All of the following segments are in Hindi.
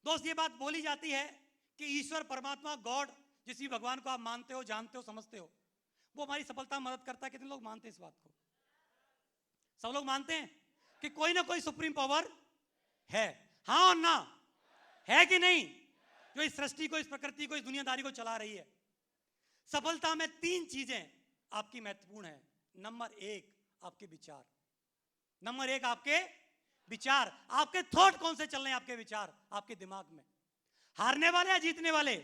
दोस्त ये बात बोली जाती है कि ईश्वर परमात्मा गॉड जिस भी भगवान को आप मानते हो, जानते हो, समझते हो, वो हमारी सफलता में मदद करता है। कितने लोग मानते हैं इस बात को? सब लोग मानते हैं कि कोई ना कोई सुप्रीम पावर है। हाँ और ना, है कि नहीं? जो इस सृष्टि को, इस प्रकृति को, इस दुनियादारी को चला रही है। सफलता में 3 चीजें आपकी महत्वपूर्ण है। नंबर 1 आपके विचार। नंबर 1 आपके विचार। आपके थॉट कौन से चल रहे हैं? आपके विचार आपके दिमाग में। हारने वाले या जीतने वाले?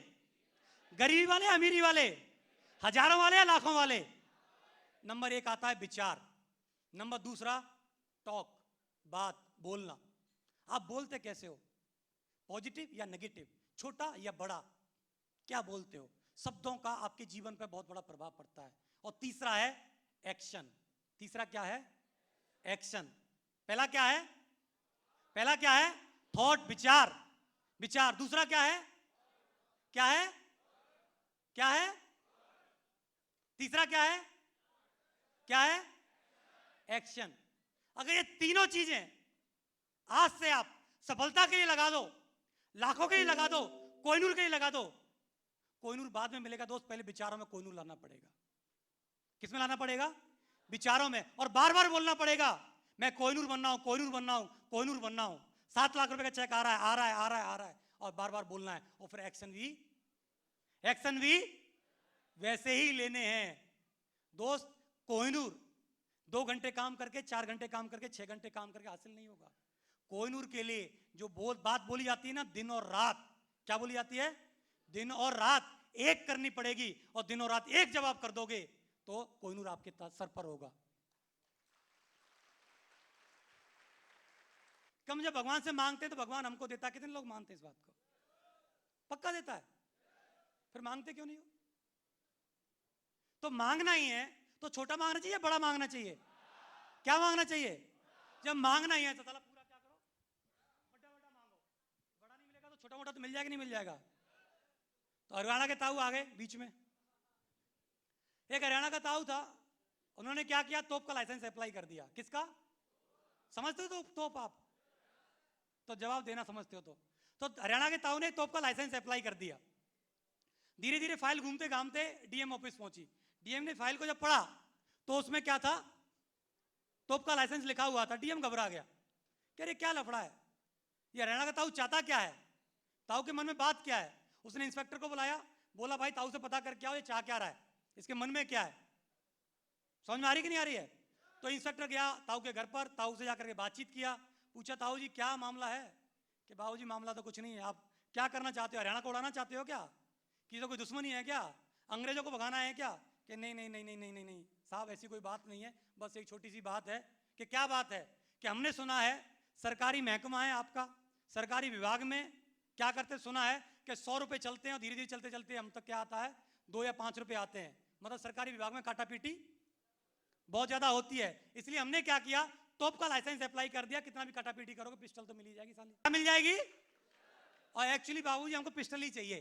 गरीबी वाले या अमीरी वाले? हजारों वाले या लाखों वाले? नंबर 1 आता है विचार। नंबर 2 टॉक, बात, बोलना। आप बोलते कैसे हो? पॉजिटिव या नेगेटिव? छोटा या बड़ा? क्या बोलते हो? शब्दों का आपके जीवन पर बहुत बड़ा प्रभाव पड़ता है। और तीसरा है एक्शन। तीसरा क्या है? एक्शन। पहला क्या है? पहला क्या है? थॉट, विचार, विचार। दूसरा क्या है? क्या है? क्या है? तीसरा क्या है? क्या है? एक्शन। अगर ये तीनों चीजें आज से आप सफलता के लिए लगा दो, लाखों के लिए लगा दो, कोहिनूर के लिए लगा दो, कोहिनूर बाद में मिलेगा दोस्त। पहले विचारों में कोहिनूर लाना पड़ेगा। किसमें लाना पड़ेगा? विचारों में। और बार बार बोलना पड़ेगा, मैं कोहिनूर बनना हूं, कोहिनूर बनना हूं, कोहिनूर बनना हूं। 7 लाख रुपए का चेक आ रहा है, आ रहा है, आ रहा है, आ रहा है। और बार बार बोलना है। और फिर एक्शन भी वैसे ही लेने हैं दोस्त। कोहिनूर 2 घंटे काम करके, 4 घंटे काम करके, 6 घंटे काम करके हासिल नहीं होगा। कोहिनूर के लिए जो बात बोली जाती है ना, दिन और रात। क्या बोली जाती है? दिन और रात एक करनी पड़ेगी। और दिन और रात एक जब आप कर दोगे तो कोहिनूर आपके सर पर होगा। कम जब भगवान से मांगते हैं तो भगवान हमको देता है। कितने लोग मानते हैं इस बात को? पक्का देता है। फिर मांगते क्यों नहीं हो? तो मांगना ही है तो छोटा मांगना चाहिए, बड़ा मांगना चाहिए? क्या मांगना चाहिए? जब मांगना ही है तो साला पूरा क्या करो, बड़ा बड़ा मांगो। बड़ा नहीं मिलेगा तो छोटा मोटा तो मिल जाएगा, नहीं मिल जाएगा? तो हरियाणा के ताऊ आ गए बीच में। एक हरियाणा का ताऊ था, उन्होंने क्या किया? तोप का लाइसेंस अप्लाई कर दिया। किसका? समझते हो तो तोप आप? तो जवाब देना समझते हो तो हरियाणा के ताऊ ने तोप का लाइसेंस अप्लाई कर दिया। धीरे धीरे फाइल घूमते घामते डीएम ऑफिस पहुंची। डीएम ने फाइल को जब पढ़ा तो उसमें क्या था? तोप का लाइसेंस लिखा हुआ था। डीएम घबरा गया, कह रहे क्या लफड़ा है? ये हरियाणा का ताऊ चाहता क्या है? ताऊ के मन में बात क्या है? उसने इंस्पेक्टर को बुलाया, बोला भाई ताऊ से पता करके आओ ये चाह क्या रहा है, इसके मन में क्या है। समझ में आ रही कि नहीं आ रही है? तो इंस्पेक्टर गया ताऊ के घर पर, ताऊ से जाकर के बातचीत किया, पूछा ताऊ जी क्या मामला है? कि बाबू जी मामला तो कुछ नहीं है, आप क्या करना चाहते हो? हरियाणा को उड़ाना चाहते हो क्या? कि तो कोई दुश्मनी है क्या? अंग्रेजों को भगाना है क्या? कि नहीं नहीं नहीं नहीं नहीं नहीं नहीं साहब, ऐसी कोई बात नहीं है, बस एक छोटी सी बात है। कि क्या बात है? कि हमने सुना है सरकारी महकमा है आपका, सरकारी विभाग में क्या करते सुना है कि 100 रुपए चलते हैं और धीरे धीरे चलते चलते हम तक क्या आता है? 2 या 5 रुपए आते हैं। मतलब सरकारी विभाग में काटा पीटी बहुत ज्यादा होती है। इसलिए हमने क्या किया? तोप का लाइसेंस अप्लाई कर दिया। कितना भी काटा पीटी करोगे पिस्टल तो मिल ही जाएगी साली। क्या मिल जाएगी? और एक्चुअली बाबूजी हमको पिस्टल ही चाहिए।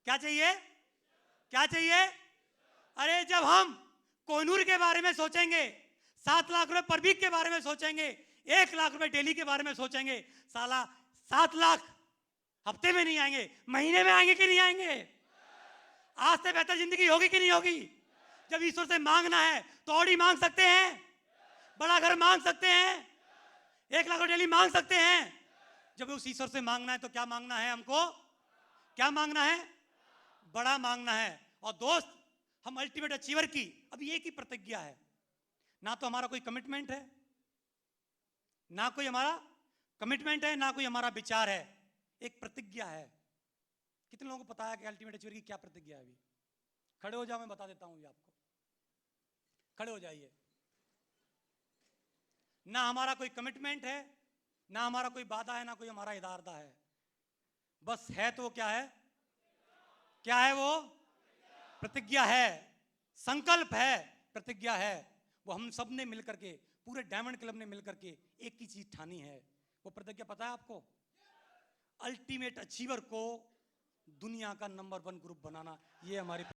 क्या चाहिए? क्या चाहिए? अरे जब हम कोहिनूर के बारे में सोचेंगे, 7 लाख रुपए पर वीक के बारे में सोचेंगे, 1 लाख रुपए डेली के बारे में सोचेंगे, साला 7 लाख हफ्ते में नहीं आएंगे, महीने में आएंगे कि नहीं आएंगे? आज से बेहतर जिंदगी होगी कि नहीं होगी? जब ईश्वर से मांगना है तो ऑडी मांग सकते हैं, बड़ा घर मांग सकते हैं, 1 लाख डेली मांग सकते हैं। जब उस ईश्वर से मांगना है तो क्या मांगना है हमको? क्या मांगना है? बड़ा मांगना है। और दोस्त हम अल्टीमेट अचीवर की अभी एक ही प्रतिज्ञा है। ना तो हमारा कोई कमिटमेंट है, ना कोई हमारा कमिटमेंट है, ना कोई हमारा विचार है, एक प्रतिज्ञा है। कितने लोगों को पता है कि अल्टीमेट अचीवर की क्या प्रतिज्ञा है? अभी खड़े हो जाओ, मैं बता देता हूं आपको। खड़े हो जाइए। ना हमारा कोई कमिटमेंट है, ना हमारा कोई वादा है, ना कोई हमारा इरादा है। बस है तो क्या है? क्या है वो? प्रतिज्ञा है, संकल्प है, प्रतिज्ञा है। वो हम सब ने मिलकर के, पूरे डायमंड क्लब ने मिलकर के एक ही चीज ठानी है। वो प्रतिज्ञा पता है आपको? अल्टीमेट अचीवर को दुनिया का नंबर 1 ग्रुप बनाना। ये हमारी